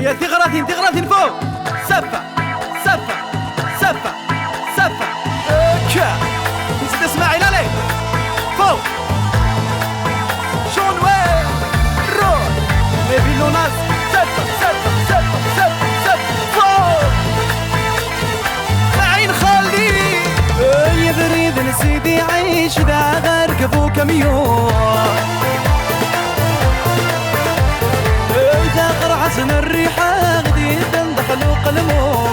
يا ثغرات ثغرات فوق سفة سفة سفة سفة كا نسيت اسماعيل عليك فوق شون وين روح نبي له ناس سفة سفة سفة سفة سفة فوق معين خالدي يا بريد نسيدي عيش ذا غير كفو كميون حسن الريحة غديدا دخلوا قلمه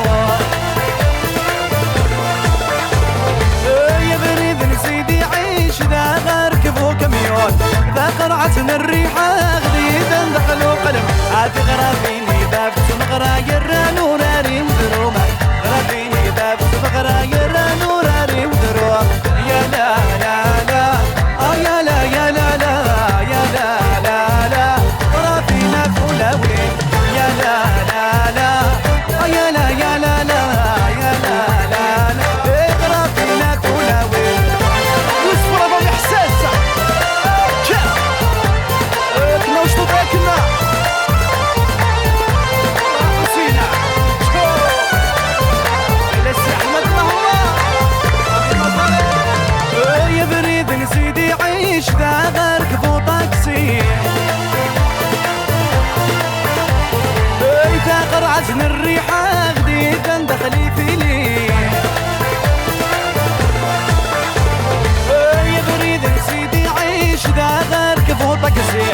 يا بريد نسيدي عيش ذا غركبوا كميون ذا قرعة الريحة غديدا دخلوا قلمه عادي غرابيني ذا بسم غراير نوراري ودرومه غرابيني ذا بسم غراير نوراري ودرومه يا لا لا لا يا لا يا لا لا يا لا لا لا غرابينا كلاوين يا لا لا لا يا لا يا لا لا يا لا لا لا غرابينا كلاوين واصبر ابو احساسه كنا وش طبعكنا نسينا لسه احمد الله يا بريد نسيدي عيش ذا غركبو طاكسي عزن الريحة غديدا دخلي في لي يا بريد نسيدي عيش ذا غير كفو طقسي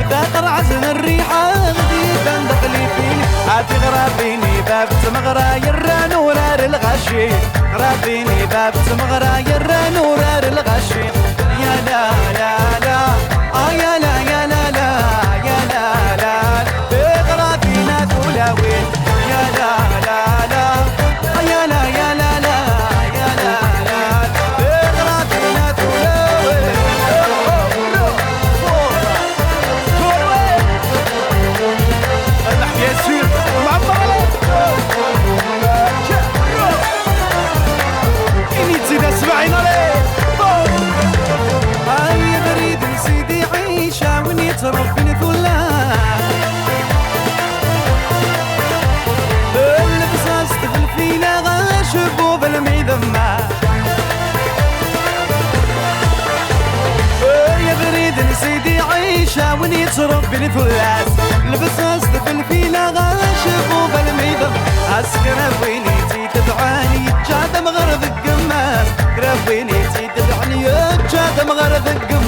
ذا عزن الريحة غديدا دخلي في لي عادي غرابيني باب تمغراير نورار الغشي غرابيني باب تمغراير نورار الغشي يا لا لا لا يا لا يا لا لا يا لا لا غرابينا كلاوين يا لا لا لا يا لا يا لا لا يا لا لا غرابينا كلاوين المحيا يسير معمر إني تزيد اسمعين عليه يا بريد نسيدي عيشة وني تربي ثلان اللبساس طفل فينا غاشبو بالميذمة يا بريد نسيدي عيشة وني تربي ثلاث لبساس طفل فينا غاشبو بالميذمة اسكن ويني تدعاني جاد مغرب القماس قرب ويني تدعاني جاد مغرب القماس